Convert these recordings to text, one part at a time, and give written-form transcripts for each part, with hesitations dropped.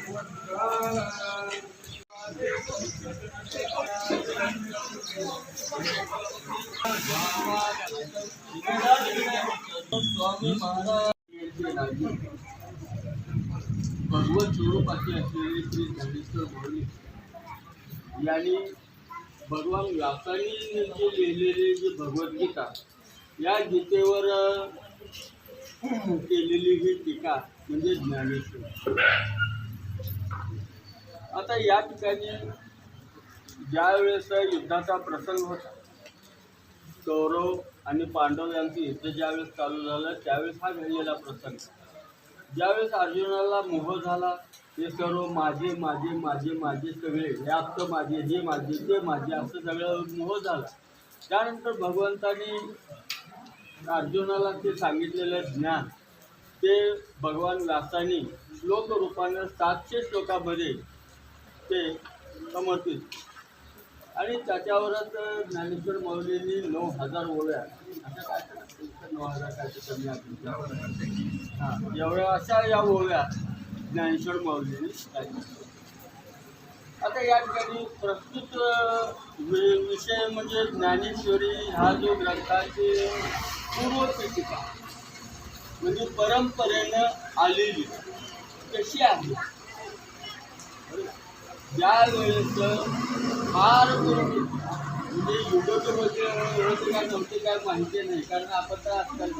स्वामी महाराज भगवत स्वरूपाचे असलेले श्री ज्ञानेश्वर माऊली यांनी भगवान व्यासांनी जे लिहिलेले जे भगवद्गीता या गीतेवर केलेली ही टीका म्हणजे ज्ञानेश्वर. आता या ठिकाणी ज्या वेळेस युद्धाचा प्रसंग होता, कौरव आणि पांडव यांचं युद्ध ज्यावेळेस चालू झालं त्यावेळेस हा घडलेला प्रसंग. ज्यावेळेस अर्जुनाला मोह झाला, हे सर्व माझे माझे माझे माझे सगळे, हे आत्ता माझे, हे माझे, ते माझे, असं सगळं मोह झाला. त्यानंतर भगवंतांनी अर्जुनाला ते सांगितलेलं ज्ञान ते भगवान व्यासांनी श्लोक रूपानं 700 श्लोकामध्ये ते समर्पित आणि त्याच्यावरच ज्ञानेश्वर माऊलींनी 9000 ओव्या, अशा काय 9000 काय कमी आहे एवढ्या अशा या ओव्या ज्ञानेश्वर माऊलींनी काढल्या. आता या ठिकाणी प्रस्तुत विषय म्हणजे ज्ञानेश्वरी हा जो ग्रंथाची पूर्वपीठिका म्हणजे परंपरेनं आलेली कशी आहे. ज्यावेळेस फार म्हणजे युद्ध होते काय नव्हते काय माहिती नाही, कारण आपण तर आजकाल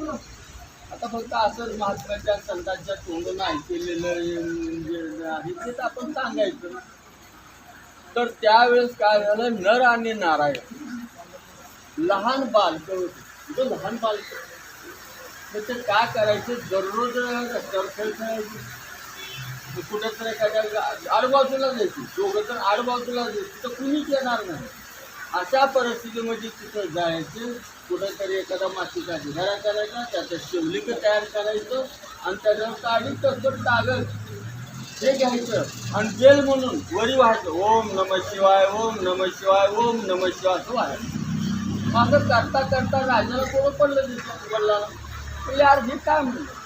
आता फक्त असंच महात्म्याच्या संतांच्या तोंडून ऐकलेलं आहे ते आपण सांगायचं. तर त्यावेळेस काय झालं, नर आणि नारायण लहान बालकं होते. तो लहान बालकं तर ते काय करायचे, दररोज कुठं तर एखाद्या आडबाजूला जायची, दोघं तर आडबाजूला जायची, तर कुणीच येणार नाही. अशा परिस्थितीमध्ये तिथं जायचं, कुठंतरी एखादा मातीचा ढिगारा करायचा, त्याचं शिवलिंग तयार करायचं आणि त्याच्यावर काढी तसं कागद हे घ्यायचं आणि बेल म्हणून वरी व्हायचं, ओम नमः शिवाय, ओम नमः शिवाय, ओम नमः शिवाय असं व्हायचं. असं करता करता राजाला कोण पडलं वडिलाला, यार हे काय म्हणलं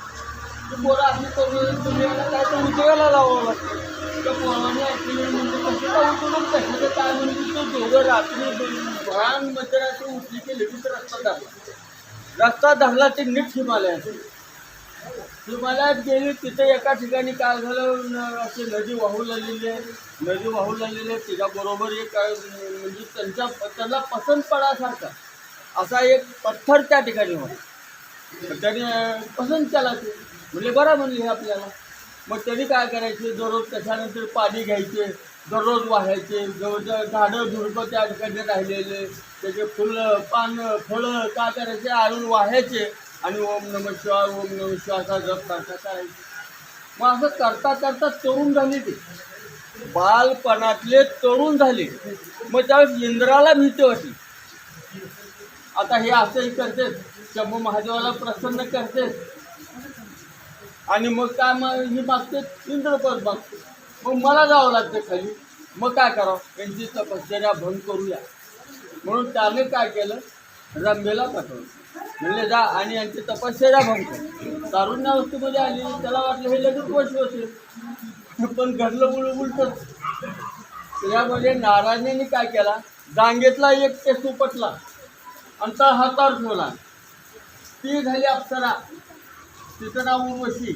तू पोरं असं करून तुम्ही काय तर उद्योगाला लावावं लागतं. त्या पोराने ऐकले म्हणजे कसं का उठून कशाचं काय म्हणजे तो दोघं रात्री भयान मध्यरात्री उठली की लगेच रस्ता धरला. रस्ता धरला ते नीट हिमालयात गेली. तिथे एका ठिकाणी काय झालं, असे नदी वाहू लागलेले तिच्याबरोबर एक म्हणजे त्यांना पसंत पडासारखा असा एक पत्थर त्या ठिकाणी होता. त्याने पसंत केला ते म्हणजे बरं म्हणले हे आपल्याला. मग त्यांनी काय करायचे, दररोज त्याच्यानंतर पाणी घ्यायचे, दररोज वाहायचे, जवळजवळ झाडं झुडपं त्या ठिकाणी राहिलेले त्याचे फुलं पानं फळं काय करायचे आणून वाहायचे आणि ओम नमः शिवाय, ओम नमः शिवाय असा जप करता करायचे. मग असं करता करता तरुण झाले, ते बालपणातले तरुण झाले. मग त्यावेळेस इंद्राला भीती वाटली. आता हे असंही करते, शंभू महादेवाला प्रसन्न करते आणि मग काय ही मागते इंद्रपद मागते. मग मला जावं लागतं खाली. मग काय करावं, यांची तपश्चर्या भंग करूया म्हणून त्याने काय केलं, रंभेला पाठवलं. म्हणले जा आणि यांची तपश्चर्या भंग कर. तारुण्यावस्थेमध्ये आली, त्याला वाटलं हे लगेच वश होते, पण घडलं उलटच. त्यामध्ये नारायणाने काय केला, जांगेतला एक केस उपटला आणि त्या हातावर ठेवला. ती झाली अप्सरा, तिचं नाव उर्वशी.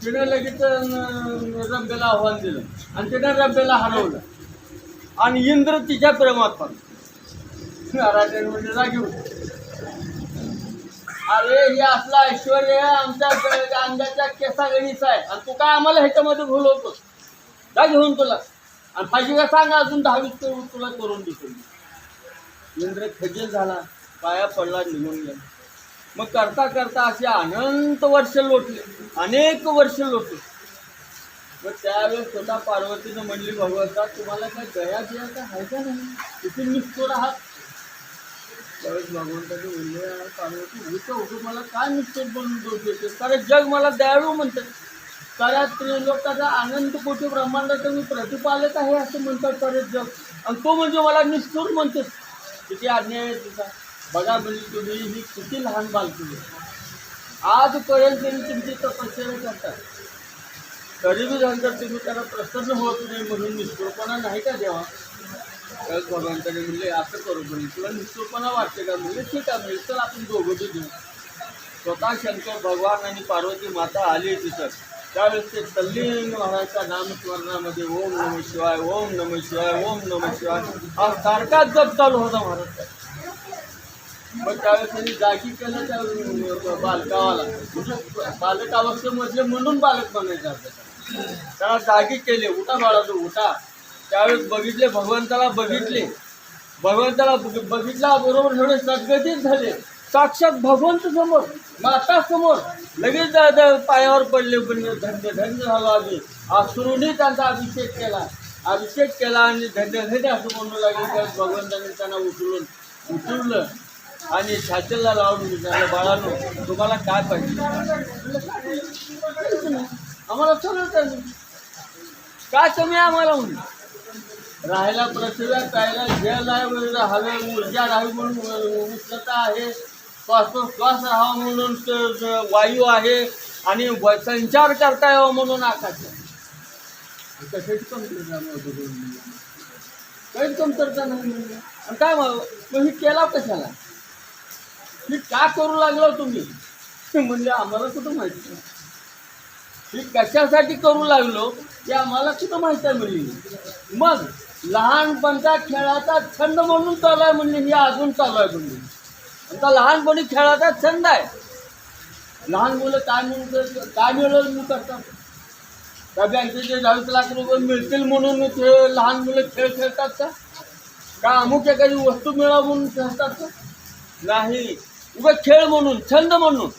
तिने लगेच रंभेला आव्हान दिलं आणि तिने रंभेला हरवलं आणि इंद्र तिच्या प्रेमात पडला. नारायण म्हणजे जागी होते, अरे हे असला ऐश्वर्य आमच्या अंगाच्या केसागणीचा आहे आणि तू काय आम्हाला ह्याच्यामध्ये भुलवतो, जा घेऊन तुला आणि पाहिजे का सांगा, अजून 10-20 तुला करून देतो. इंद्र खजील झाला, पाया पडला, निघून गेला. मग करता करता असे अनंत वर्ष लोटले, अनेक वर्ष लोटले. मग त्यावेळेस स्वतः पार्वतीनं म्हणली, भगवंता तुम्हाला काय दया द्या का आहे का नाही, किती निष्ठुर आहात. त्यावेळेस भगवंताने म्हणले, पार्वती उठं मला काय निष्ठुर बनून दोष देते, कारण जग मला दयाळू म्हणतात, कारण त्रिलोकाचा अनंत कोटी ब्रह्मांडाचा मी प्रतिपालक आहे असं म्हणतात तर जग, आणि तो म्हणजे मला निष्ठुर म्हणते. किती अन्याय आहे तिचा. बघा म्हणजे तुम्ही ही किती लहान बालकी आजपर्यंत तुमची तपश्चर्या करतात, तरी बी नंतर तुम्ही त्याला प्रसन्न होत नाही म्हणून निष्ठुरपणा नाही का देवा? त्यावेळेस भगवंताने म्हणले असं करू म्हणजे तुला निष्ठुरपणा वाटते का? म्हणजे ठीक आहे म्हणजे चल आपण दोघं बी देऊ. स्वतः शंकर भगवान आणि पार्वती माता आली तिथं. त्यावेळेस ते तल्लीन महाराजच्या नामस्मरणामध्ये ओम नमः शिवाय, ओम नमः शिवाय, ओम नमः शिवाय हा सारखाच जप चालू होता महाराज. मग त्यावेळेस त्यांनी जागी केलं त्या बालकावाला, म्हणजे बालक अवस्थेमधले म्हणून बालक बनायचं आपल्याला. त्याला जागी केले, उठा बाळा तू उठा. त्यावेळेस बघितले, भगवंताला बघितले, भगवंताला बघितला बरोबर थोडे सद्गतीत झाले. साक्षात भगवंत समोर, माता समोर लगेच पायावर पडले, पण धन्य धन्य झालो आम्ही. अश्रूंनी त्यांचा अभिषेक केला आणि धन्य धन्य असं म्हणू लागले. त्यावेळेस भगवंताने त्यांना उचललं आणि छातीला लावून विचारलं, बाळांनो तुम्हाला काय पाहिजे? आम्हाला सगळं काय कमी आहे आम्हाला म्हणून. राहायला पृथ्वीला, प्यायला जल आहे, हवे ऊर्जा राहावी म्हणून उष्णता आहे, श्वास राहावा म्हणून वायू आहे आणि संचार करता यावं म्हणून आकाश आहे. कशाची कमतरता नाही, काहीच कमतरता नाही. आणि काय मग ही केला कशाला? ही का करू लागलो तुम्ही? म्हणजे आम्हाला कुठं माहिती नाही. ही कशासाठी करू लागलो हे आम्हाला कुठं माहिती आहे म्हणजे. मग लहानपणचा खेळाचा छंद म्हणून चालू आहे म्हणजे ही अजून चालू आहे म्हणजे. आता लहानपणी खेळाचा छंद आहे. लहान मुलं काय मिळवलं मी करतात? त्या बँकेचे 10 लाख रुपये मिळतील म्हणून लहान मुलं खेळ खेळतात का अमुक एखादी वस्तू मिळावं म्हणून खेळतात का? नाही, उगा खेळ म्हणून, छंद म्हणून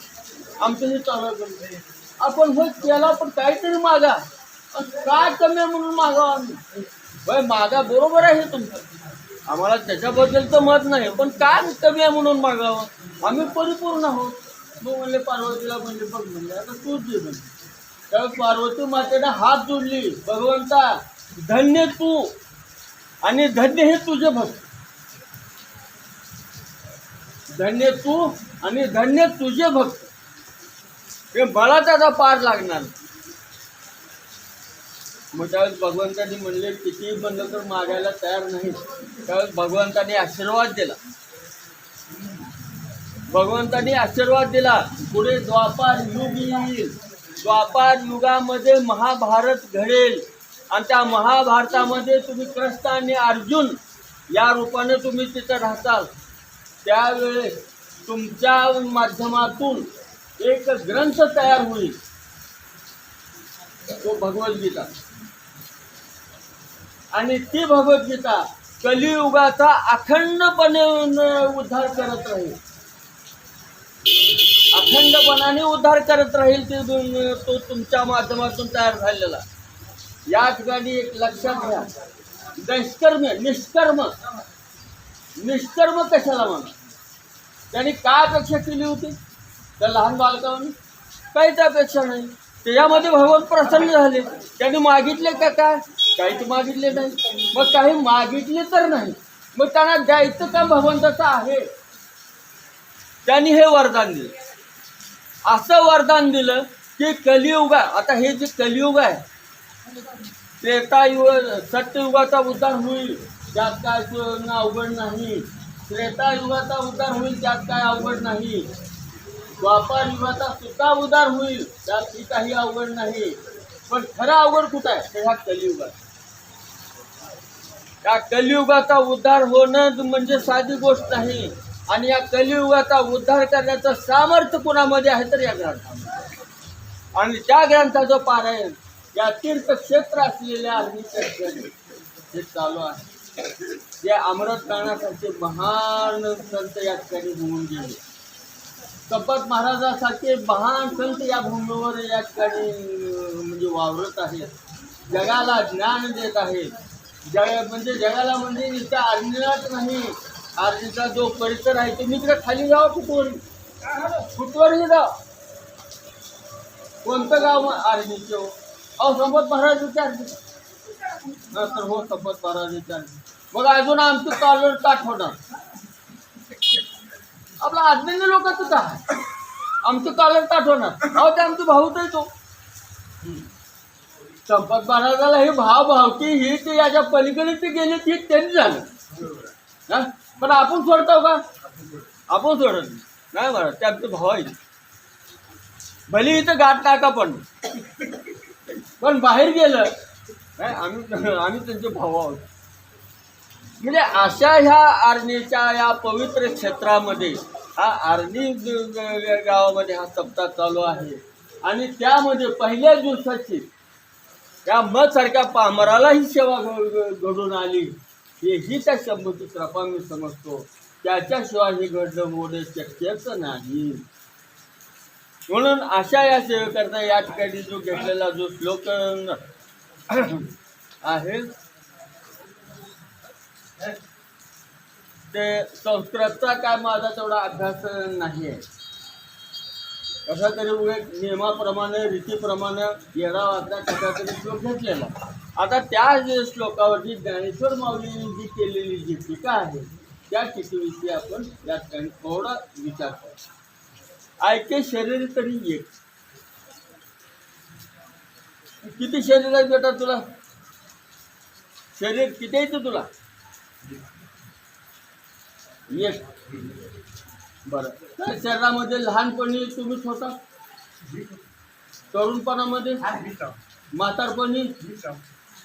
आमचं हे चालू आहे. आपण होय केला पण काहीतरी मागा. काय कमी आहे म्हणून मागावं आम्ही? होय मागा, बरोबर आहे हे तुमचं, आम्हाला त्याच्याबद्दलचं मत नाही, पण काय कमी आहे म्हणून मागावं? आम्ही परिपूर्ण आहोत. मग म्हणले पार्वतीला म्हणजे बघ म्हणले आता तूच दे म्हणजे. त्यावेळेस पार्वती मातेने हात जोडली, भगवंता धन्य तू आणि धन्य हे तुझे भक्त. धन्य तू आणि धन्य तुझे भक्त. हे मला त्याचा पार लागणार. मग त्यावेळेस भगवंतांनी म्हणले कितीही म्हणलं तर मागायला तयार नाही. त्यावेळेस भगवंतांनी आशीर्वाद दिला. भगवंतांनी आशीर्वाद दिला. पुढे द्वापार युग येईल. द्वापार युगामध्ये महाभारत घडेल आणि त्या महाभारतामध्ये तुम्ही कृष्ण आणि अर्जुन या रूपाने तुम्ही तिथं राहताल. त्यावेळेस तुमच्या माध्यमातून एक ग्रंथ तयार होईल, तो भगवद्गीता. आणि ती भगवद्गीता कलियुगाचा अखंडपणे उद्धार करत राहील. अखंडपणाने उद्धार करत राहील तो तुमच्या माध्यमातून तयार झालेला. या ठिकाणी एक लक्षात घ्या, निष्कर्म कशाला म्हणा? त्यांनी काय अपेक्षा केली होती त्या लहान बालकांनी? काहीच अपेक्षा नाही. त्याच्यामध्ये भगवान प्रसन्न झाले. त्यांनी मागितले का काय? काहीच मागितले नाही. मग काही मागितले तर नाही, मग त्यांना द्यायचं काम भगवंताचं आहे. त्यांनी हे वरदान दिलं. असं वरदान दिलं की कलियुग, आता हे जे कलियुग आहे, त्रेतायुग सत्ययुगाचा उद्धार होईल, त्यात काय अवघड नाही. त्रेतायुगाचा उद्धार होईल, त्यात काय अवघड नाही. द्वापार युगाचा सुद्धा उद्धार होईल, त्यात काही अवघड नाही. पण खरं अवघड कुठं आहे? तर ह्या कलियुगात. या कलियुगाचा उद्धार होणं म्हणजे साधी गोष्ट नाही. आणि या कलियुगाचा उद्धार करण्याचं सामर्थ्य कुणामध्ये आहे तर या ग्रंथामध्ये. आणि त्या ग्रंथाचं पारायण या तीर्थक्षेत्र असलेल्या हे चालू आहे. जे अमृत काळासारखे महान संत या ठिकाणी होऊन गेले. संपत महाराजासारखे महान संत या भूमीवर या ठिकाणी म्हणजे वावरत आहेत. जगाला ज्ञान देत आहेत. म्हणजे जगाला म्हणजे नुसत्या अर्जुनाच नाही, अर्जुनचा जो परिसर आहे तुम्ही इकडे खाली जावा, कुठवरही जा. कोणतं गाव अर्जुनचे? हो अहो संपत महाराजांचे अर्जुन. तर हो संपत महाराजांचे अर्जुन. मग अजून आमचं कॉलर ताट होणार. आपला आदलेले लोकांचं काय आमचं कॉलर ताट होणार? अहो ते आमचे भाऊच आहे तो. संपत महाराजाला ही भावभावकी ही ते याच्या पलीकडे ते गेले ती त्यांनी झालं हा. पण आपण सोडतो का? आपण सोडत नाही महाराज, ते आमचे भाव आहे. भले इथं गाठ टाका पण बाहेर गेलं नाही, आम्ही त्यांचे भाव आहोत. म्हणजे अशा ह्या आर्णीच्या या पवित्र क्षेत्रामध्ये हा आर्णी गावामध्ये हा सप्ताह चालू आहे. आणि त्यामध्ये पहिल्या दिवसाची त्या मत सारख्या पामराला ही सेवा घडून आली. ही त्या शंभूची कृपा मी समजतो. त्याच्याशिवाय हे घडणं होणे शक्यच नाही. म्हणून अशा या सेवेकरता या ठिकाणी जो घेतलेला जो श्लोक आहे ते संस्कृतचा काय माझा तेवढा अभ्यास नाही आहे. कसा तरी एक नियमाप्रमाणे रीतीप्रमाणे येणा वाचला कसा तरी श्लोक घेतलेला. आता त्या श्लोकावरती ज्ञानेश्वर माऊलींनी जी केलेली जी टीका आहे त्या टीकेविषयी आपण या ठिकाणी थोडा विचार करू. ऐके शरीर तरी एक. किती शरीर आहे बेटा तुला? शरीर किती येतं तुला? एक. बरं, तर शरीरामध्ये लहानपणी तुम्हीच होता, तरुणपणामध्ये, म्हातारपणी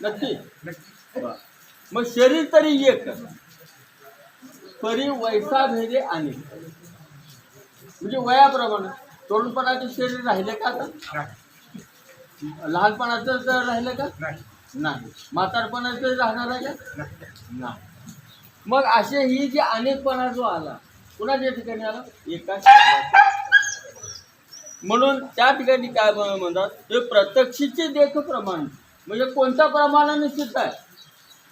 नक्की. मग शरीर तरी एक, परी वैसा भेदे आणि म्हणजे वयाप्रमाणे. तरुणपणाचे शरीर राहिले का आता? लहानपणाचं तर राहिलं का? नाही. म्हातारपणाचं राहणार आहे का? नाही. मग असे ही जी अनेकपणा जो आला कुणाच्या ठिकाणी आला? एका शरीरात. म्हणून त्या ठिकाणी काय म्हणतात ते प्रत्यक्षीचे देख प्रमाण. म्हणजे कोणत्या प्रमाणाने सिद्ध आहे?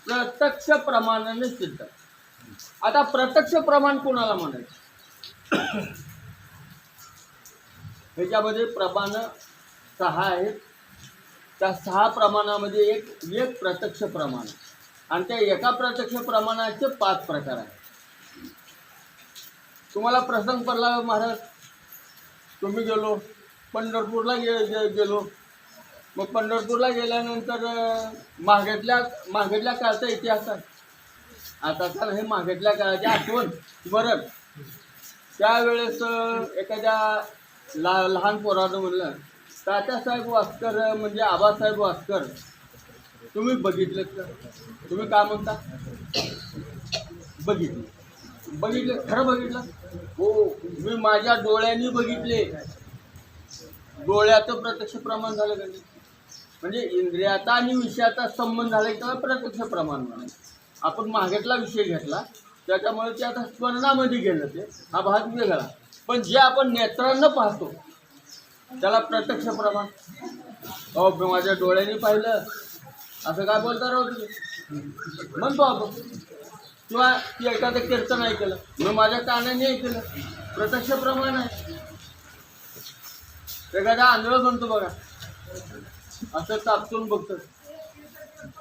प्रत्यक्ष प्रमाणाने सिद्ध. आता प्रत्यक्ष प्रमाण कोणाला म्हणायचं? ह्याच्यामध्ये प्रमाण 6 आहेत. त्या 6 प्रमाणामध्ये एक प्रत्यक्ष प्रमाण आणि त्या एका प्रत्यक्ष प्रमाणाचे 5 प्रकार आहेत. तुम्हाला प्रसंग पडला महाराज, तुम्ही गेलो पंढरपूरला गेलो. मग पंढरपूरला गेल्यानंतर मागेतल्या काळचा इतिहास आहे. आता तर हे मागेतल्या काळाची आठवण बरं. त्यावेळेस एखाद्या लहान पोरानं म्हणलं तात्यासाहेब वास्कर म्हणजे आबासाहेब वास्कर तुम्ही बघितलं का? तुम्ही काय म्हणता? बघितलं खरं बघितलं? हो, मी माझ्या डोळ्यांनी बघितले. डोळ्याचं प्रत्यक्ष प्रमाण झालं का नाही? म्हणजे इंद्रियाचा आणि विषयाचा संबंध झाला तेव्हा प्रत्यक्ष प्रमाण म्हणायचं. आपण मागेतला विषय घेतला त्याच्यामुळे ते आता स्मरणामध्ये गेलं, ते हा भाग वेगळा. पण जे आपण नेत्रांना पाहतो त्याला प्रत्यक्ष प्रमाण. अहो माझ्या डोळ्यांनी पाहिलं असं काय बोलता राहू तुम्ही म्हणतो आपण. किंवा ती एखादं कीर्तन ऐकलं, मग माझ्या कानाने ऐकलं, प्रत्यक्ष प्रमाण आहे. एखादा आंधळं म्हणतो बघा, असं तापतून बघतो.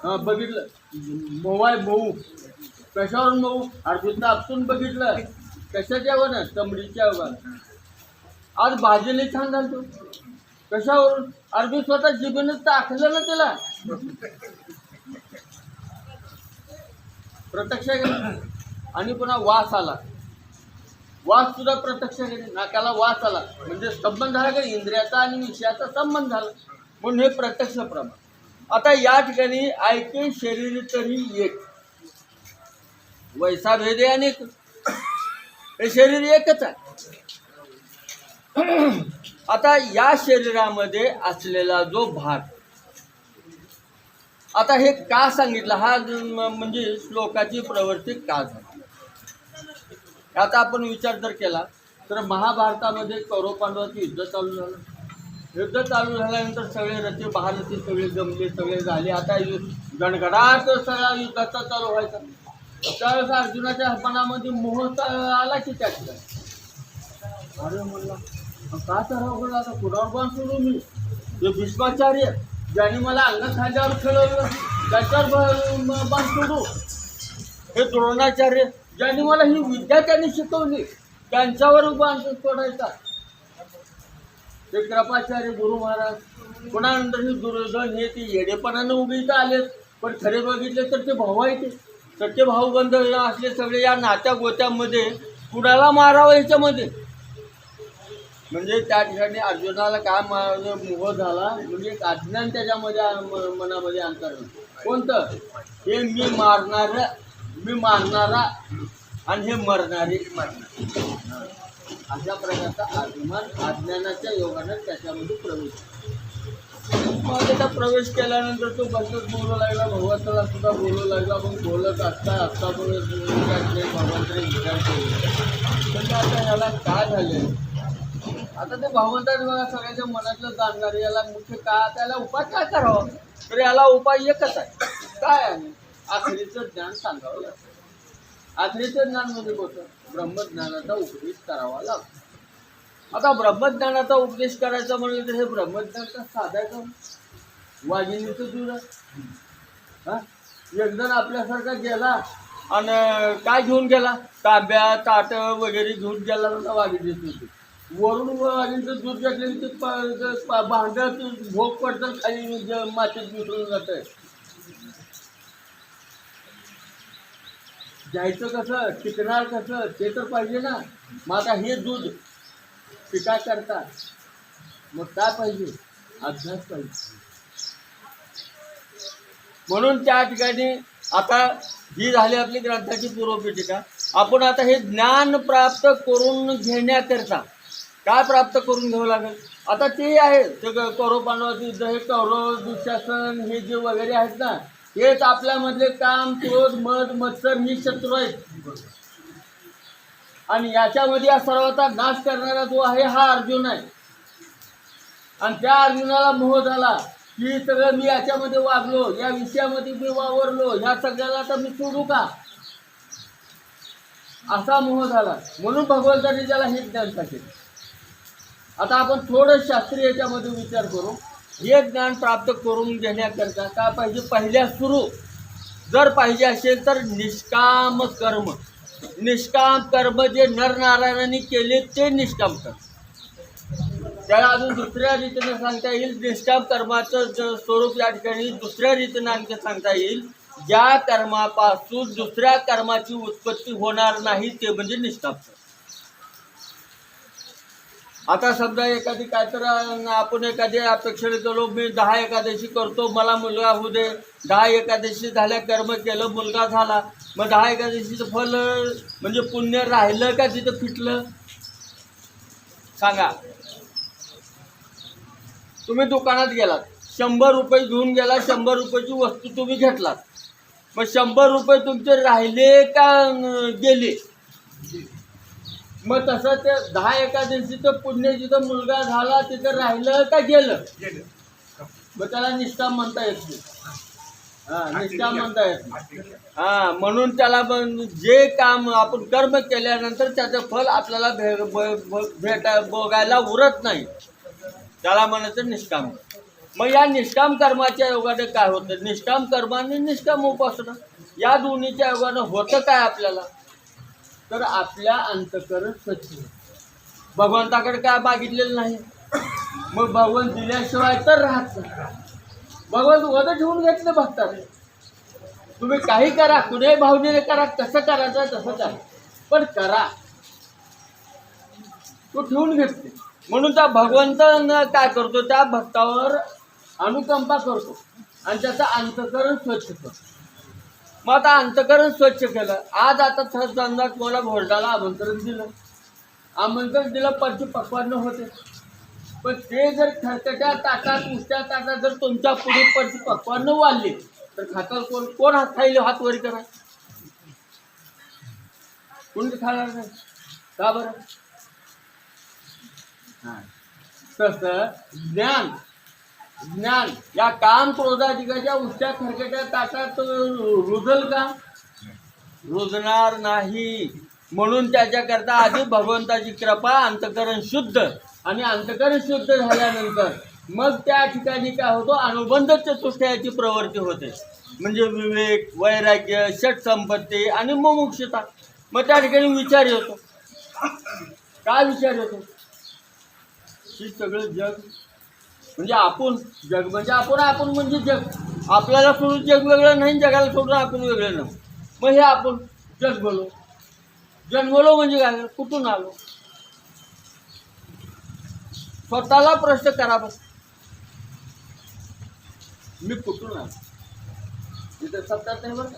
हां बघितलं, मऊ आहे मऊ. कशावरून मऊ? अरे तापतून बघितलं. कशाच्या वर? चमडीच्या वर. आज भाजीला छान घालतो. कशावरून? अरे स्वतः जिभेनं टाकलं ना त्याला. प्रत्यक्ष आणि पुन्हा वास आला. वास सुद्धा प्रत्यक्ष नाकाला वास आला म्हणजे संबंध झाला का? इंद्रियाचा आणि विषयाचा संबंध झाला, म्हणून हे प्रत्यक्ष प्रमाण. आता या ठिकाणी ऐके शरीर तरी एक, वैसा भेदे अनेक. हे शरीर एकच आहे. आता या शरीरामध्ये असलेला जो भाग, आता हे का सांगितलं? हा म्हणजे श्लोकाची प्रवृत्ती का झाली? आता आपण विचार जर केला तर महाभारतामध्ये कौरव पांडवाचं युद्ध चालू झालं. युद्ध चालू झाल्यानंतर सगळे रथे महारथी सगळे जमले, सगळे झाले. आता गणगडाट सगळा युद्धाचा चालू व्हायचा. त्यावेळेस अर्जुनाच्या मनामध्ये मोह आला की त्यातला. अरे म्हणला का तर आता कुणावर बाण सोडू मी? ते भीष्माचार्य ज्यांनी मला अंगात खांद्यावर खेळवलं त्याच्यावर बाण सोडू? हे द्रोणाचार्य ज्यांनी मला ही विद्या त्यांनी शिकवली त्यांच्यावर बाण सोडायचा? ते कृपाचार्य गुरु महाराज कोणानंतर हे दुर्योधन हे ते येडेपणानं उभे इथं आले, पण खरे बघितले तर ते भाऊ आहे ते सत्य भाऊबंध असले सगळे या नात्या गोत्यामध्ये कुणाला मारावं ह्याच्यामध्ये. म्हणजे त्या ठिकाणी अर्जुनाला काय मोह झाला, म्हणजे एक अज्ञान त्याच्यामध्ये मनामध्ये अंतर्गत. कोणतं? हे मी मारणारा आणि हे मरणारे अशा प्रकारचा अभिमान अज्ञानाच्या योगाने त्याच्यामध्ये प्रवेश. मग त्याचा प्रवेश केल्यानंतर तो बसत बोलू लागला, भगवंताला सुद्धा बोलू लागला. मग बोलत असता भगवंताने विचार केला, म्हणजे आता ह्याला काय झाले. आता ते भगवंताने बघा सगळ्याच्या मनातलं जाणणार, याला मुख्य का त्याला उपाय काय करावा, तर याला उपाय एकच आहे. काय आहे? आखरीचं ज्ञान सांगावं लागतं. आखरीचं ज्ञान म्हणजे कोणतं? ब्रह्मज्ञानाचा उपदेश करावा लागतो. आता ब्रह्मज्ञानाचा उपदेश करायचा म्हणलं तर हे ब्रह्मज्ञानाचा साधायचं वाघिणीचं दूध आहे. हा, एक जण आपल्यासारखा गेला आणि काय घेऊन गेला, तांब्या ताट वगैरे घेऊन गेला ना वाघिणीचं दूध. वरून वाघिणीचं दूध घेतलं ते भांड्यात भोग पडतं, खाली मातीत मिसळून जात आहे. घ्यायचं कसं, टिकणार कसं ते तर पाहिजे ना. मग आता हे दूध टिका करता मग काय पाहिजे? अभ्यास पाहिजे. म्हणून त्या ठिकाणी आता ही झाली आपली ग्रंथाची पूर्वपीठिका. आपण आता हे ज्ञान प्राप्त करून घेण्याकरता काय प्राप्त करून घ्यावं लागेल? आता ते आहे ते कौरव पांडवाचं युद्ध, हे कौरव दुःशासन हे जे वगैरे आहेत ना, हेच आपल्यामधले काम क्रोध मद मत्सर ही शत्रू आहेत. आणि याच्यामध्ये या सर्वाचा नाश करणारा जो आहे हा अर्जुन आहे. आणि त्या अर्जुनाला मोह झाला की सगळं मी याच्यामध्ये वागलो, या विषयामध्ये मी वावरलो, ह्या सगळ्याला तर मी सोडू का, असा मोह झाला. म्हणून भगवंतांनी त्याला हे ज्ञान सांगितलं. आता आपण थोडं शास्त्रीय याच्यामध्ये विचार करू. हे ज्ञान प्राप्त करून घेण्याकरता काय पाहिजे? पहिल्या सुरू जर पाहिजे असेल तर निष्काम कर्म. निष्काम कर्म जे नरनारायणांनी केले ते निष्काम कर्म. त्याला अजून दुसऱ्या रीतीने सांगता येईल. निष्काम कर्माचं स्वरूप या ठिकाणी दुसऱ्या रीतीने आणखी सांगता येईल. ज्या कर्मापासून दुसऱ्या कर्माची उत्पत्ती होणार नाही ते म्हणजे निष्काम कर्म. आता समजा एखादी काय तर आपण एखादी अपेक्षेने गेलो, मी 10 एकादशी करतो, मला मुलगा होऊ दे. 10 एकादशी झाल्या, कर्म केलं, मुलगा झाला. मग 10 एकादशीचं फल म्हणजे पुण्य राहिलं का तिथं फिटलं? सांगा. तुम्ही दुकानात गेलात, 100 रुपये घेऊन गेला, 100 रुपयाची वस्तू तुम्ही घेतलात. मग 100 रुपये तुमचे राहिले का गेले? मग तसं ते 10 एकादशीचं पुण्य जिथं मुलगा झाला तिथं राहिलं का गेलं? मग त्याला निष्काम म्हणता येत नाही. निष्काम म्हणता येत नाही. म्हणून त्याला जे काम आपण कर्म केल्यानंतर त्याचं फल आपल्याला भोगायला उरत नाही, त्याला म्हणायचं निष्काम. मग या निष्काम कर्माच्या योगाने काय होतं? निष्काम कर्म आणि निष्काम उपासना या दोन्हीच्या योगाने होतं काय आपल्याला? तर आपल्या अंतःकरण स्वच्छ. भगवंताकडे काय मागितलेलं नाही. मग भगवंत दिल्याशिवाय तर राहत नाही. भगवंत वध ठेवून घेतलं भक्तात. तुम्ही काही करा, कुठेही भावनेने करा, कसं करायचं तसं करा, पण करा. तो ठेवून घेतले. म्हणून त्या भगवंतानं काय करतो? त्या भक्तावर अनुकंपा करतो आणि त्याचं अंतःकरण स्वच्छ करतो. मग आता अंतःकरण स्वच्छ केलं. आज आता समजा तुम्हाला भोरडाला आमंत्रण दिलं, पंचपक्वान्न होते. पण ते जर खरकट्या ताटात उष्ट्या ताटात जर तुमच्या पुढे पंचपक्वान्न वाढले तर खाताल कोण? कोण हात खाईल? हात वर करा. कोणी खाणार नाही. का बरं? तसं ज्ञान या काम क्रोधाधिकाच्या उष्ट्या खरकट्या ताटात रुजल का? रुजणार नाही. म्हणून त्याच्याकरता आधी भगवंताची कृपा, अंतःकरण शुद्ध, आणि अंतःकरण शुद्ध झाल्यानंतर मग त्या ठिकाणी काय होतो? अनुबंध चतुष्टयाची प्रवृत्ती होते. म्हणजे विवेक, वैराग्य, षटसंपत्ती आणि मुमुक्षुता. मग त्या ठिकाणी विचार येतो. काय विचार येतो? ही सगळं जग म्हणजे आपण जग म्हणजे आपण म्हणजे जग. आपल्याला सोडून जग वेगळं नाही, जगाला सोडून आपण वेगळं नाही. मग हे आपण जन्मलो. जन्मलो म्हणजे काय, कुठून आलो? स्वतःला प्रश्न करा बस, मी कुठून आलो? इथे सत्यात नाही बरं.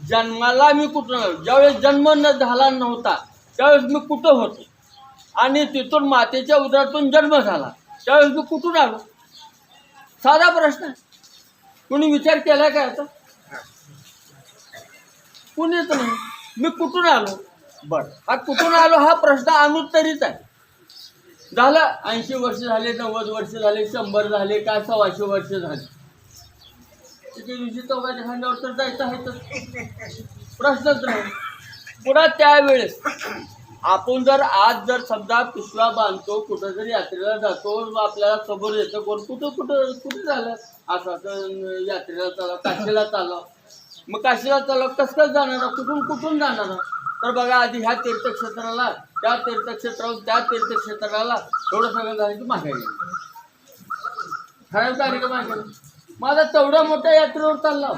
जन्माला मी कुठून आलो? ज्यावेळेस जन्म न झाला नव्हता त्यावेळेस मी कुठं होतो, आणि तिथून मातेच्या उदरातून जन्म झाला त्यावेळेस मी कुठून आलो? साधा प्रश्न. कुणी विचार केला काय आता? कुणीच नाही. मी कुठून आलो? बरं, हा कुठून आलो हा प्रश्न अनुत्तरित आहे. झालं 80 वर्ष झाले, 90 वर्ष झाले, 100 झाले, काय 125 वर्ष झाले, तिथे दिवशी चौघाच्या खांद्यावर तर जायचं आहे तर प्रश्नच नाही. पुन्हा त्यावेळेस आपण जर समजा पिशव्या बांधतो, कुठं जरी यात्रेला जातो, आपल्याला समोर येतं कोण, कुठं झालं असं यात्रेला चालव, काशीला चालव. मग काशीला चालव कसं जाणार, कुठून जाणार? तर बघा, आधी ह्या तीर्थक्षेत्राला, त्या तीर्थक्षेत्रावर, त्या तीर्थक्षेत्राला एवढं सगळं झालं की मागे गेलं. ठराव कार्यक्रम आहे. माझा तेवढ्या मोठ्या यात्रेवर चालला,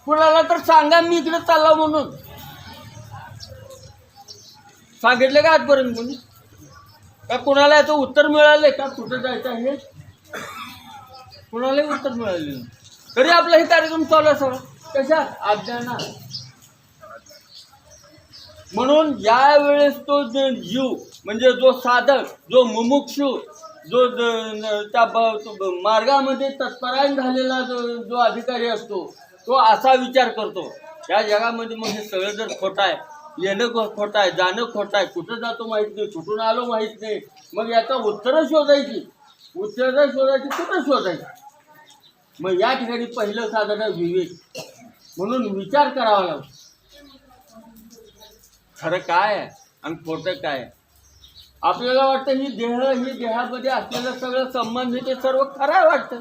कुणाला तर सांगा मी इकडे चालला म्हणून. सांगितलं का आजपर्यंत कोणी? का कुणाला याचं उत्तर मिळाले का कुठं जायचं आहे? कुणालाही उत्तर मिळाले नाही. तरी आपला हे कार्यक्रम चालू आहे सगळं कशात? अज्ञानात. म्हणून ज्या वेळेस तो जीव म्हणजे जो साधक, जो मुमुक्षू, जो त्या मार्गामध्ये तत्परायण झालेला जो अधिकारी असतो, तो असा विचार करतो, या जगामध्ये मग हे सगळं जर खोटं आहे, येणं खोटं आहे, जाणं खोटं आहे, कुठं जातो माहीत नाही, कुठून आलो माहीत नाही, मग याचा उत्तरं शोधायची, कुठं शोधायची? मग या ठिकाणी पहिलं साधन आहे विवेक. म्हणून विचार करावा लागतो, खरं काय आहे आणि खोटं काय आहे. आपल्याला वाटतं ही देहामध्ये असलेलं सगळं संबंध हे ते सर्व खरं आहे वाटतं,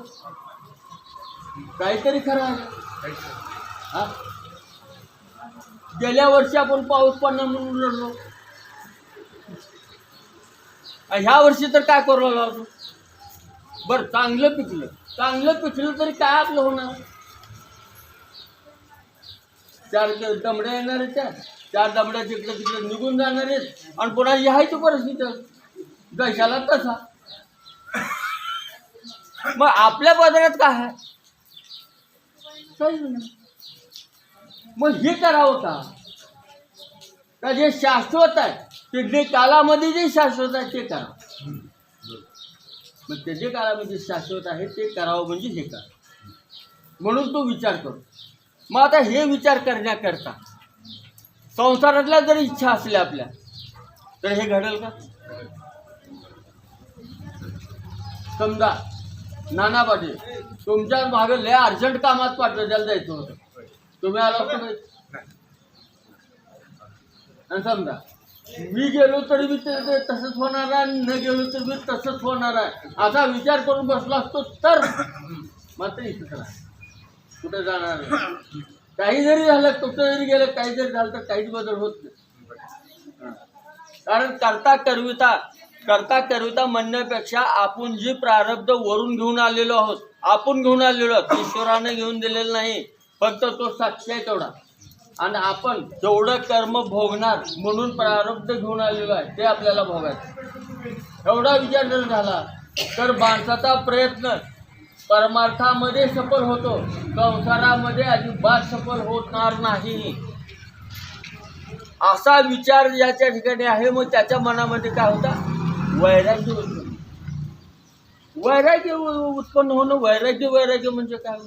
काहीतरी खरं आहे. हा, गेल्या वर्षी आपण पाऊस पडणार म्हणून लढलो, ह्या वर्षी तर काय करू लागलो? बरं, चांगलं पिकलं तरी काय आपलं होणार? 4 दमड्या येणार आहेत, 4 दमड्या तिकडे निघून जाणार आहेत, आणि पुन्हा यायची परिस्थिती जशाला तसा. मग आपल्या बाजारात काय आहे? काहीच नाही. मग हे करावं का जे शाश्वत आहे ते, जे कालामध्ये जे शाश्वत आहे ते करा. मग ते जे कालामध्ये शाश्वत आहे ते करावं म्हणजे हे करा. म्हणून तो विचार करू. मग आता हे विचार करण्याकरता संसारातल्या जरी इच्छा असल्या आपल्या तर हे घडेल का? समजा नाना पाटील तुमच्या मागे लय अर्जंट कामात पाठवायला जायचं होतं, तुम्ही आला होता आणि समजा मी गेलो तरी मी ते तसंच होणार आहे, न गेलो तरी मी तसंच होणार आहे, असा विचार करून बसला असतो तर मात्र इथंच राहा, कुठे जाणार नाही. काही जरी झालं, कुठं जरी गेलं, काही जरी झालं तर काहीच बदल होत नाही. कारण करता करविता म्हणण्यापेक्षा आपण जे प्रारब्ध वरून घेऊन आलेलो आहोत, आपण घेऊन आलेलो आहोत, ईश्वराने घेऊन दिलेलं नाही, फक्त तो साक्षी आहे तेवढा. आणि आपण जेवढं कर्म भोगणार म्हणून प्रारब्ध घेऊन आलेलो आहे ते आपल्याला भोगायचं. एवढा विचार जर झाला तर माणसाचा प्रयत्न परमार्थामध्ये सफल होतो, संसारामध्ये अजिबात सफल होणार नाही. असा विचार याच्या ठिकाणी आहे. मग त्याच्या मनामध्ये काय होतं? वैराग्य उत्पन्न. वैराग्य उत्पन्न होणं. वैराग्य म्हणजे काय?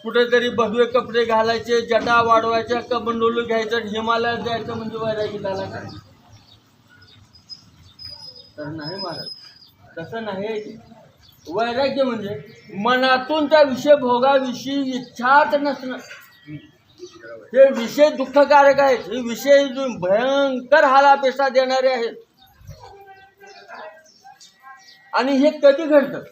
कुठेतरी भगवे कपडे घालायचे, जटा वाढवायच्या, कमंडोलू घ्यायचं, हिमालयात जायचं म्हणजे वैराग्य झाला काय? तर नाही महाराज, तसं नाही. वैराग्य म्हणजे मनातून त्या विषय भोगाविषयी इच्छाच नसणं. हे विषय दुःखकारक आहेत, हे विषय भयंकर हालापेक्षा देणारे आहेत. आणि हे कधी घडतं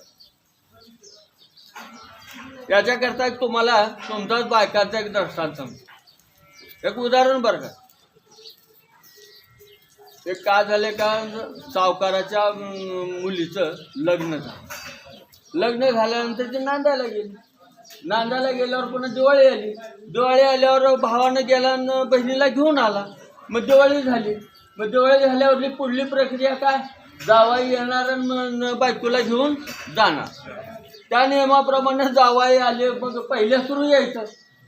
याच्याकरता तुम्हाला तुमचाच बायकाचा एक दृष्टांत सांगतो. एक उदाहरण बरं का. ते काय झाले का सावकाराच्या मुलीचं लग्न झालं. लग्न झाल्यानंतर ते नांदायला गेली. नांदायला गेल्यावर पुन्हा दिवाळी आली. दिवाळी आल्यावर भावानं गेला आणि बहिणीला घेऊन आला. मग दिवाळी झाली. मग दिवाळी झाल्यावरली पुढली प्रक्रिया काय, जावाई येणार आणि बायकोला घेऊन जाणार. त्या नियमाप्रमाणे जावाई आले. मग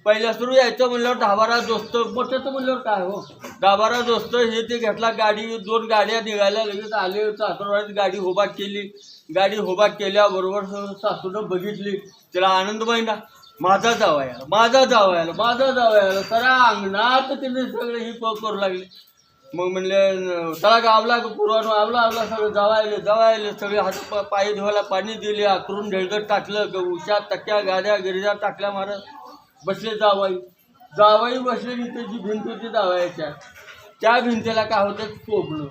पहिल्या सुरू यायचं म्हणल्यावर 10-12 दोस्त, मोठ्याचं म्हणल्यावर काय हो, 10-12 दोस्त हे ते घेतला. गाडी 2 गाड्या निघायला लगेच आले. सासरवाडीत गाडी उभा केली. गाडी उभा केल्याबरोबर सासूनं बघितली. तिला आनंद महिना, माझा जावाई आला. सरा अंगणात तिने सगळे ही करू लागले. मग म्हणले त्याला गावला पुरवानो आवला सगळं जावायले सगळे हात पाय धुवायला पाणी दिले. आकरून ढेळगट टाकलं. उशा टक्क्या गाड्या गिरिजा टाकल्या मारत बसले जावाई बसले. तिथे जी भिंत होती जावायच्या, त्या भिंतीला काय होतं, शोभणं.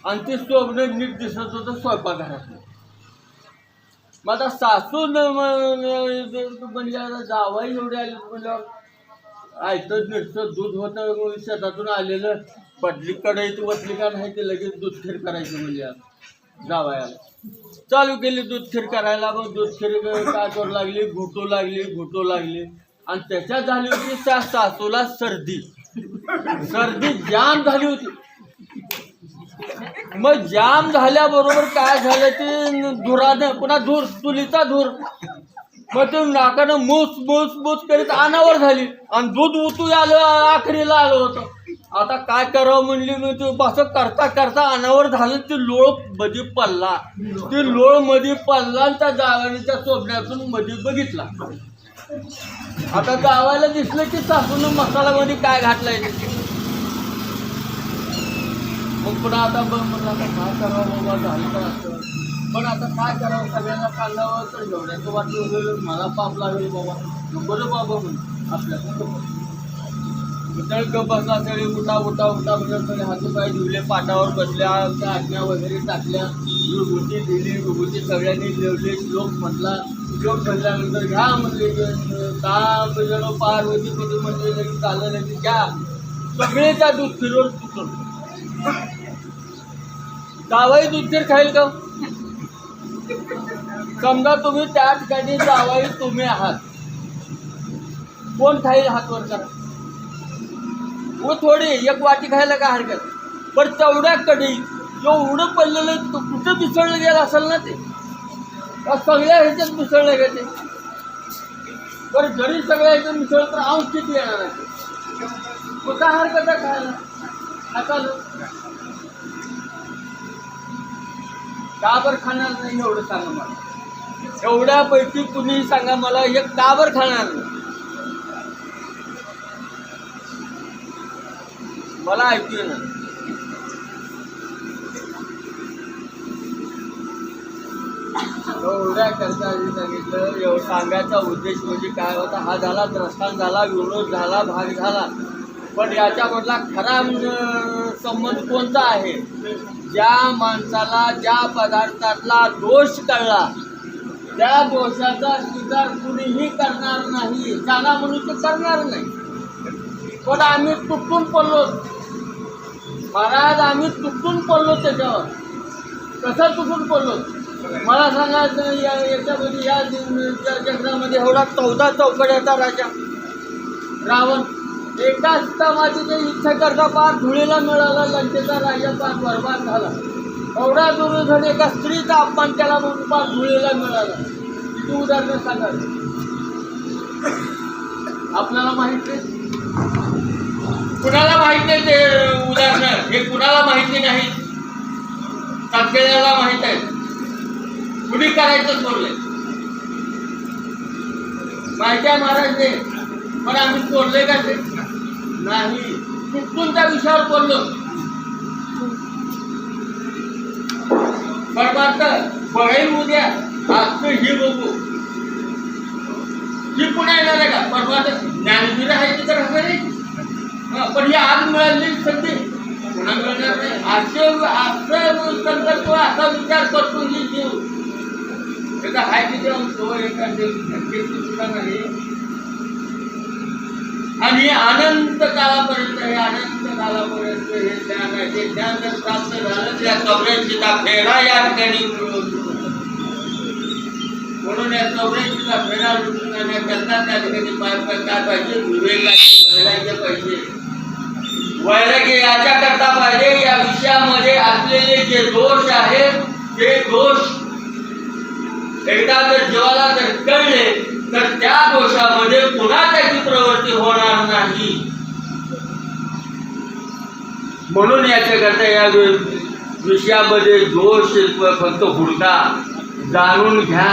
आणि ते शोभणं नीट दिसत होतं स्वयंपाकघरातलं. मग आता सासू म्हणजे जावाई एवढे आले म्हणल्यावर आयतं नीटचं दूध होतं शेतातून आलेलं. पडली कढईत वतली का नाही ते लगेच दूध खीर करायचं म्हणजे जावयाला चालू केली दूध खीर करायला. मग दूध खीर काय करू लागली, घुटू लागली. आणि त्याच्यात झाली होती त्या सासूला सर्दी जाम झाली होती. मग जाम झाल्याबरोबर काय झालं ते धुरानं, पुन्हा चुलीचा धूर. मग ते नाकानं मूस करीत अनावर झाली. आणि दूध उतू आलं, आखरीला आलं होतं. आता काय करावं म्हणली. मी ते असं करता अनावर झालं. ते लोळ मध्ये पडला. आणि त्या जावानीच्या सोबण्यातून मध्ये बघितला. आता जावायला दिसलं की सासून मसाल्यामध्ये काय घातलाय. मग पुन्हा आता म्हणलं आता काय करावं बाबा, झालं तर असं. पण आता काय करावं, सगळ्यांना सांगावं तर एवढ्याचं वाटलं मला पाप लागेल बाबा, बरं बाबा म्हणून आपल्या गप बसला. सगळे उठा म्हणजे सगळे हातपाय धुवले, पाटावर बसल्या, आज्ञा वगैरे टाकल्या, विभूती दिली. विभूती सगळ्यांनी लिवले. श्लोक म्हटल्यानंतर घ्या म्हणले. काम जण पार्वती पती म्हणले की चाललं की घ्या. सगळे त्या दूध खीरवर तुटून. जावाई दूध खीर खाईल का? समजा तुम्ही त्या ठिकाणी जावाई तुम्ही आहात, कोण खाईल? हात वर करा. वो थोडी एक वाटी खायला काय हरकत. पण तेवढ्या कढई एवढं पडलेलं कुठं मिसळलं गेलं असेल ना ते, सगळ्या ह्याच्यात मिसळलं गेले. बरं जरी सगळ्या ह्याच्यात मिसळलं तर अंश किती येणार आहे? कुठं हरकत आहे खायला? आता का बरं खाणार नाही एवढं सांगा मला. एवढ्यापैकी कुणीही सांगा मला, एक का बरं खाणार नाही? मला ऐकू ना. एवढ्या करता सांगितलं. सांगायचा उद्देश म्हणजे काय होता, हा झाला द्रष्टांत झाला, विरोध झाला, भाग झाला. पण याच्यामधला खरा संबंध कोणता आहे? ज्या माणसाला ज्या पदार्थातला दोष कळला त्या दोषाचा स्वीकार कुणीही करणार नाही. जाणा मनुष्य करणार नाही. पण आम्ही तुटून पडलो महाराज, आम्ही तुटून पडलो. त्याच्यावर कसं तुटून पडलो मला सांगा. याच्यामध्ये या जंगलामध्ये एवढा 14 चौकड्याचा राजा रावण, एका स्तंभाची इच्छा करता पार धुळीला मिळाला. लंकेचा राजा पार बरबाद झाला. एवढा दुर्योधन एका स्त्रीचा अपमान केला म्हणून पार धुळीला मिळाला. किती उदाहरणं सांगायचं आपल्याला माहित नाही. कुणाला माहित नाही ते उदाहरणं, हे कुणाला माहिती नाही. सगळ्याला माहित आहे. कुणी करायचं सोडलंय माहिती आहे महाराज ते. पण आम्ही सोडले का ते नाही. चुकून त्या विषयावर बोललो. बरोबर बघाईल उद्या आज ही बघू ही पुन्हा येणार आहे का? बरोबर ज्ञानवीर आहे तिथं राहणार आहे. पण ही आज मिळाली संधी पुन्हा मिळणार नाही. असं संकल्प असा विचार करतो ही जीव त्याचा हाय तिथे तो एका सुद्धा नाही. आणि अनंत काळापर्यंत हे ज्ञान आहे. ते ज्ञान जर प्राप्त झालं त्या 84 फेरा या ठिकाणी मिळवतो. म्हणून या 84 फेरा लुटून करता त्या ठिकाणी काय पाहिजे? वैराग्य पाहिजे. वैराग्य याच्याकरता पाहिजे या विषयामध्ये असलेले जे दोष आहेत ते दोष एकदा जर जीवाला जर कळले तर त्या दोषामध्ये पुन्हा त्याची प्रवृत्ती होणार नाही. म्हणून याच्याकरता या विषयामध्ये दोष फक्त हुडका, जाणून घ्या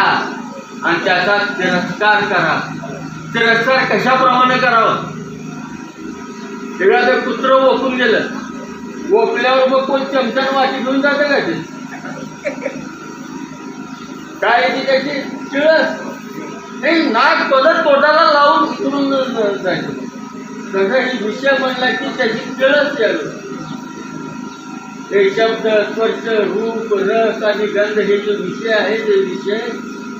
आणि त्याचा तिरस्कार करा. तिरस्कार कशाप्रमाणे करावा? तेव्हा ते कुत्र ओकून गेलं, ओकल्यावर मग कोण चमच्यानं वाटी घेऊन जातं का ते? काय ती त्याची चिळस नाही, नाक पदर तोंडाला लावून उतरून जायचं. तसं ही विषय म्हणला की त्याची चिळस यावी. हे शब्द, स्पर्श, रूप, रस आणि गंध हे जे विषय आहे ते विषय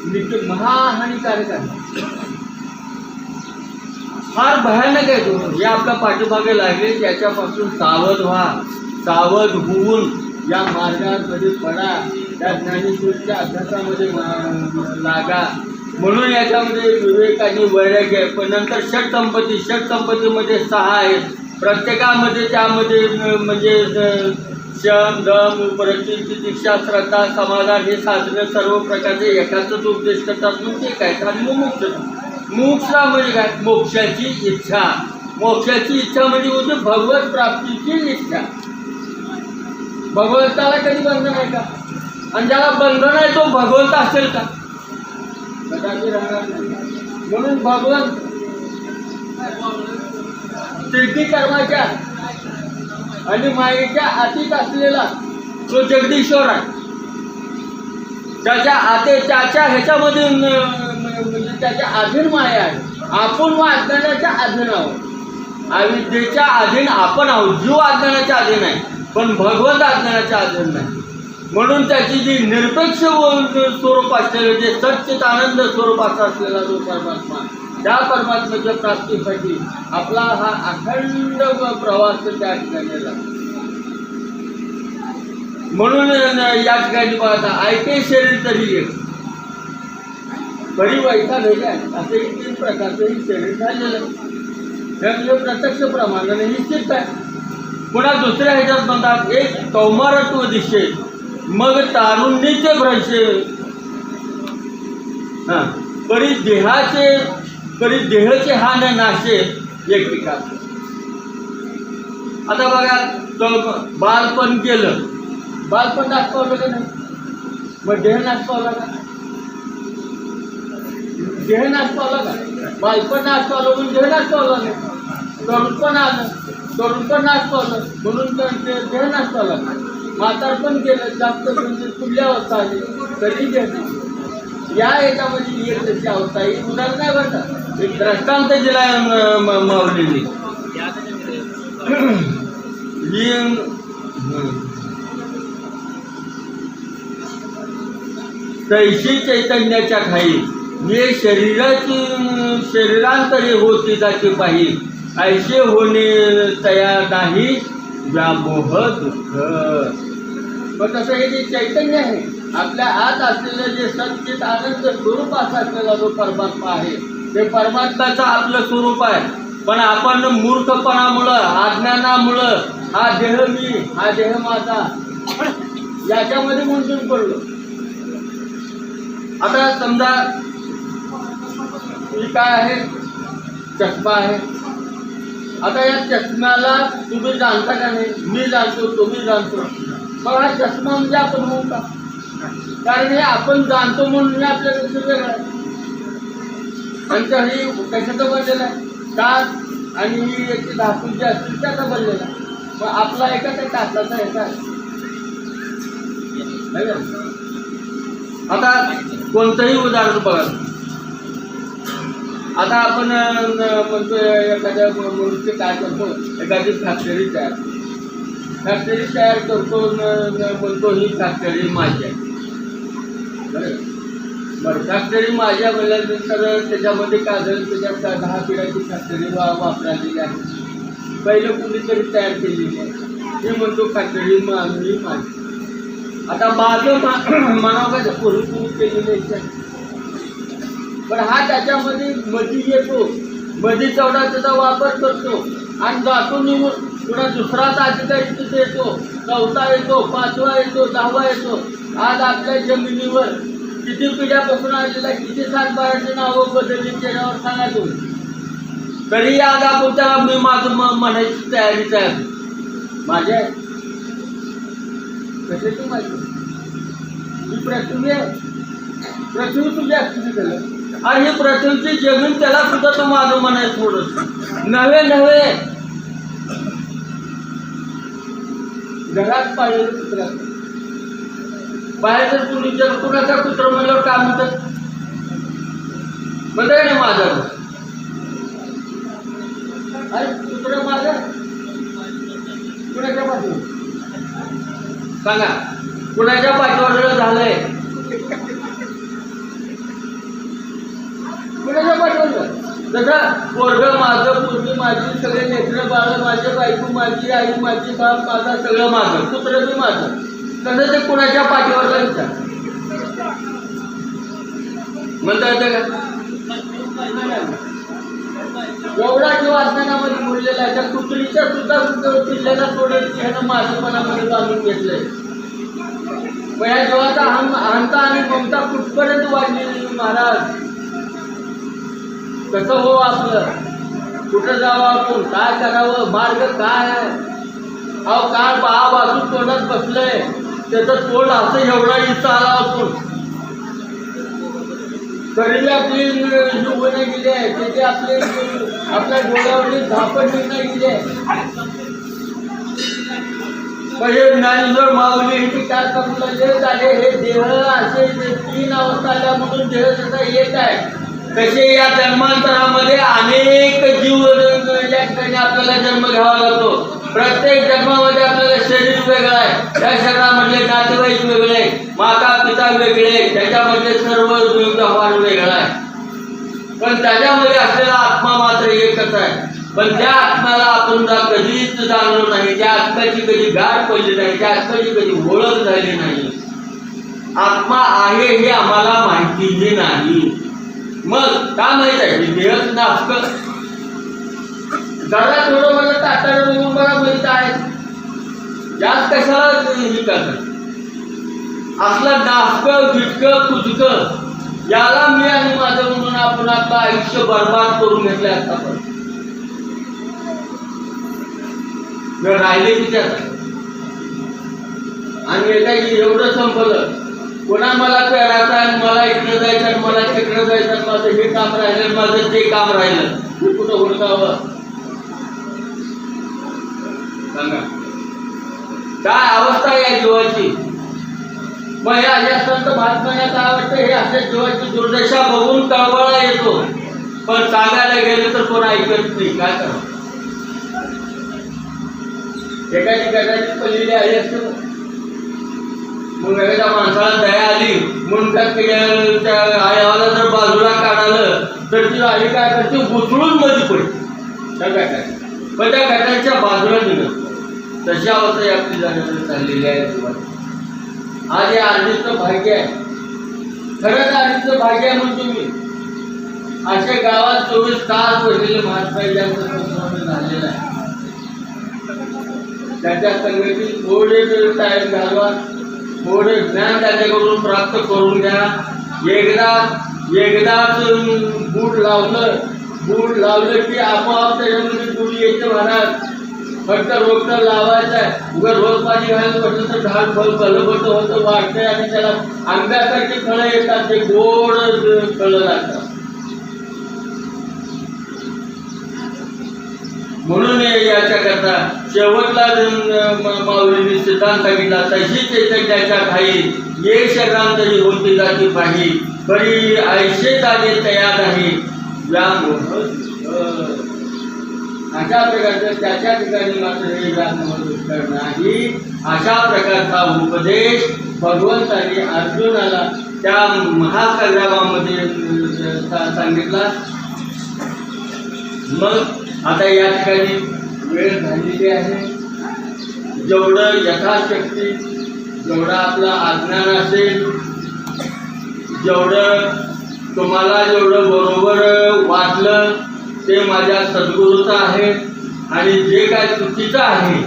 नित्य महाहानिकारक आहे. फार भयानक आहे तो. हे आपल्या पाठीमागे लागले त्याच्यापासून सावध व्हा. सावध होऊन या मार्गामध्ये पडा, त्या ज्ञानेश्वरीच्या अभ्यासामध्ये लागा. म्हणून याच्यामध्ये विवेक आणि वैराग्य आहे. पण नंतर षटसंपत्तीमध्ये 6 आहेत. प्रत्येकामध्ये त्यामध्ये म्हणजे शम, दम, उपरती, तितिक्षा, श्रद्धा, समाधान हे साधनं सर्व प्रकारचे एकाच उपदेश करतात. म्हणजे काय? आणि मोक्ष म्हणजे काय? मोक्षाची इच्छा. मोक्षाची इच्छा म्हणजे भगवत प्राप्तीची इच्छा. भगवंताला कधी बंधन आहे का? आणि ज्याला बंधन आहे तो भगवंत असेल का? कदाचित राहणार नाही. म्हणून भगवंत त्रिकी कर्माच्या आणि मायेच्या अतीत असलेला तो जगदीश्वर आहे. त्याच्या ह्याच्यामध्ये म्हणजे त्याच्या अधीन माया आहे. आपण अज्ञानाच्या अधीन आहोत. अविद्येच्या अधीन आपण आहोत. जीव अज्ञानाच्या अधीन आहे, पण भगवंत अज्ञानाच्या अधीन नाही. म्हणून त्याची जी निरपेक्ष स्वरूप असलेलं, जे सच्चित आनंद स्वरूपाचा असलेला जो परमात्मा, त्या परमात्म्याच्या प्राप्तीसाठी आपला हा अखंड प्रवास त्या ठिकाणी लागतो. म्हणून या ठिकाणी पाहता ऐके शरीर तरी एक बरी वैसा वेगळ्या असे 3 प्रकारचे शरीर झालेलं हे म्हणजे प्रत्यक्ष प्रमाणाने निश्चित आहे. पुन्हा दुसऱ्या ह्याच्यात म्हणतात एक कौमारत्व दिशे, मग तारुण्याचे भ्रशे, परी देहाचे हान नाशे एक ठिकाण. आता बघा, बालपण केलं, बालपण नाश पावलं का नाही? मग देह नाश पावला का? देह नाश पावला का? बालपण नाश पावलं म्हणून देह नाश पावला नाही. तरुणपण आलं, तरुणपण नाश पावलं म्हणून देह नाश पावला नाही. म्हातारपण केलं, जास्त म्हणजे कुठल्या अवस्था आली तरी देह. या याच्यामध्ये एक तशी अवस्था ही उदाहरण नाही बरं. एक दृष्टांत दिला माऊलींनी. तैशी चैतन्याच्या ठाई जे शरीरांतरे होते जाते पाहिजे, ऐसे होणे तयार नाही व्यामोह दुःख. पण तसं हे जे चैतन्य आहे, आपल्या आत असलेलं जे सच्चित आनंद स्वरूप असलेला जो परमात्मा आहे, ते परमात्म्याचं आपलं स्वरूप आहे. पण आपण मूर्खपणामुळं, अज्ञानामुळं हा देह मी, हा देह माझा याच्यामध्ये गुंतून पडलो. आता समजा ही काय आहे? चष्मा आहे. आता या चष्म्याला तुम्ही जाणता का नाही? मी जाणतो, तुम्ही जाणतो. मग हा चष्मा म्हणजे आपण होऊ का? कारण हे आपण जाणतो म्हणून हे आपल्याकडे वेगळं आहे. आणि ही कशाचं बनलेलं आहे? काच आणि ही याची धातू जी असतील त्याचा बनलेला. मग आपला एका त्या काचाचा ह्याचा आहे. आता कोणतंही उदाहरण बघा. आता आपण म्हणतो एखाद्या मनुष्य काय करतो, एखादी फॅक्टरी तयार करतो, म्हणतो ही फॅक्टरी माझी आहे. बरं फॅक्टरी माझ्या बोलल्यानंतर त्याच्यामध्ये कागद त्याच्यात 10 पिढ्याची फॅक्टरी वापरलेली आहे. पहिलं कुणीतरी तयार केलेली आहे. मी म्हणतो फॅक्टरी मी माझी. आता माझं म्हणावं का पूर्वी कुणी केलेलं आहे. पण हा त्याच्यामध्ये मधी येतो, मधी तेवढा त्याचा वापर करतो आणि जातो निघून. पुन्हा दुसराच अधिकारी तिथे येतो, 4था येतो, 5वा येतो, 10वा येतो. आज आपल्या जमिनीवर किती पिढ्यापासून आलेला, किती सातबाराची नावं बदलली त्याच्यावर सांगा तुम्ही. तरी आज आपण त्याला मी माझं म्हणायची तयारीच आहे. माझ्या कशाची माझी ही पृथ्वी आहे, पृथ्वी तुझी असती त्याला. आणि ही पृथ्वीची जमीन त्याला सुद्धा तो माझं म्हणायचं थोडं नव्हे घरात पाळलेलं कुत्रा. बाहेर जर तुम्ही जर कुणाचा कुत्र म्हणल्यावर काय म्हणतात म्हणताय ना माझं अरे कुत्र माझं कुणाच्या पाठीवर सांगा, कुणाच्या पाठीवर झालंय, कुणाच्या पाठीवर. जसं पोरगं माझं, पोरगी माझी, सगळे लेकरं बाळ माझे, बायको माझी, आई माझी, बाप माझा, सगळं माझं, कुत्र बी माझं. तसं ते कुणाच्या पाठीवर विचार म्हणता येतं का. एवढा जीव अज्ञानामध्ये मुरलेला आहे. त्या कुत्रीच्या सुद्धा पिल्ल्याला सोडत ह्यानं माझेपणामध्ये बांधून घेतलंय. मग या जीवाचा अहंता आणि ममता कुठपर्यंत वाढलेली महाराज. कसं हो आपलं, कुठं जावं आपण, काय करावं, मार्ग काय आहे. अहो काय बाजू तोंडात बसलंय, त्याचं तोंड असं एवढा इथं आला असून तरी आपली जुवणे गेली आहे, त्याचे आपल्या डोळ्यावरली झापड निर्णय गेली आहे. म्हणजे ज्ञानेश्वर माऊली हे काय करू लागले झाले, हे देह असे 3 अवस्था आल्या म्हणून देह त्याचा एक आहे. तसे या जन्मांतरामध्ये अनेक जीव या ठिकाणी आपल्याला जन्म घ्यावा लागतो. प्रत्येक जन्मामध्ये आपल्याला शरीर वेगळं आहे, त्या शरीरामधले नातेवाईक वेगळे, माता पिता वेगळे, त्याच्यामधले सर्व व्यवहार वेगळा आहे. पण त्याच्यामध्ये असलेला आत्मा मात्र एकच आहे. पण त्या आत्म्याला आपण कधीच जाणलो नाही, त्या आत्म्याची कधी गाठ पडली नाही, त्या आत्म्याची कधी ओळख झाली नाही. आत्मा आहे हे आम्हाला माहितीही नाही. मग काय माहित आहे देहच नाशक. जरा थोडं मला ताटाला बघून बघा माहित आहे, जास्त कशाला हे करतात. असलं नाशक गिटक कुचक याला मी आणि माझं म्हणून आपण आपलं आयुष्य बर्बाद करून घेतलं. आतापर्यंत राहिले तिच्यात आणि एवढं संपलं. पुन्हा मला करायचं आणि मला इकडं जायचं आणि मला तिकडं जायचं, माझं हे काम राहिलं, माझं ते काम राहिलं, हे कुठं हुडकावं सांगा. काय अवस्था आहे या जीवाची. मग हे अशा संत महात्म्यांना काय वाटतं, हे अशा जीवाची दुर्दशा बघून कळवळा येतो. पण सांगायला गेलं तर कोण ऐकत नाही. काय करावं. एकाची गटाची पडलेली आहे असतं. मग एखाद्या माणसाला दया आली म्हणून त्या आयाला जर बाजूला काढालं तर ती आई काय करते, घुसळून मध्ये पडते त्या गटाची. पण त्या गटाच्या बाजूला निघत. तशी अवस्था आपली जाण्यामध्ये चाललेली आहे. आज हे आर्मीचं भाग्य आहे. खरंच आर्मीचं भाग्य आहे म्हणतो मी. अशा गावात 24 तास बसलेले महात्मा ज्यांचं झालेलं आहे, त्याच्या संगतीत थोडे टाइम घालवा, थोडे ज्ञान त्याच्याकडून प्राप्त करून घ्या. एकदाच बूट लावलं की आपोआप त्याच्यामध्ये गुढी येते महाराज. फक्त रोज तर लावायचं आहे. उगा रोज पाणी घालून म्हटलं तर ढाल फळ कलबट होतं, वाढतंय आणि त्याला आंब्यासारखी फळं येतात, ते गोड फळं लागतात. म्हणून याच्याकरता शेवटला माऊलींनी सिद्धांत सांगितला, तशी चैतन्याच्या घाई ये शरीरांतरी होती जाती पाही, बरी ऐशे जागे तयार आहे या. अशा प्रकारचं त्याच्या ठिकाणी मात्र हे नाही. अशा प्रकारचा उपदेश भगवंतांनी अर्जुनाला त्या महासंग्रामामध्ये सांगितला. मग आता या ठिकाणी वेळ झालेली आहे. जेवढं यथाशक्ती, जेवढं आपलं अज्ञान असेल, जेवढं तुम्हाला जेवढं बरोबर वाटलं ते माझ्या सद्गुरूचं आहे आणि जे काय चुकीचं आहे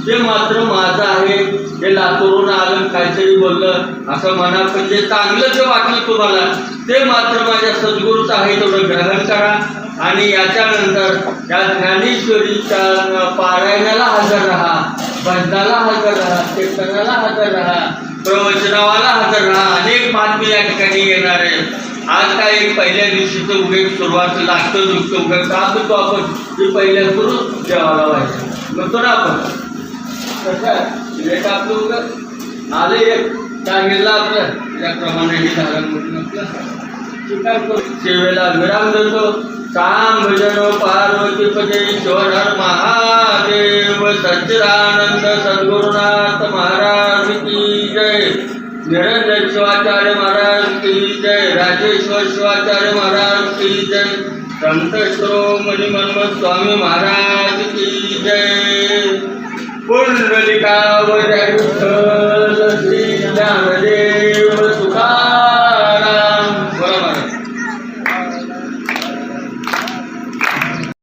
ते मात्र माझं आहे. हे लातूरून आलं काहीतरी बोललं असं म्हणा, पण जे चांगलं जे वाटलं तुम्हाला ते मात्र माझ्या सद्गुरूचं आहे, तेवढं ग्रहण करा. आणि याच्यानंतर या ज्ञानेश्वरीच्या पारायणाला हजर राहा, भजनाला हजर राहा, कीर्तनाला हजर राहा, प्रवचनाला हजर राहा. अनेक महात्मे या ठिकाणी येणार आहेत. आज काय एक पहिल्या दिवशीचं उगे सुरुवात लागतं दुखतं उगे का म्हणतो आपण की पहिल्या सुरू जेवायला व्हायचं म्हणतो ना आपण. कसं एक आपलं उगं आले एक सांगितलं आपलं त्याप्रमाणे हे झालं म्हणून आपलं काय करतो सेवेला विराम देतो. काम भजन पार्वती पदे ईश्वर महादेव सच्चिदानंद सद्गुरुनाथ महाराज की जय. निरंजन शिवाचार्य महाराज की जय. राजेश्वर शिवाचार्य महाराज की जय. संत शिरोमणी मन्मथ स्वामी महाराज की जय. पुंडलिकावर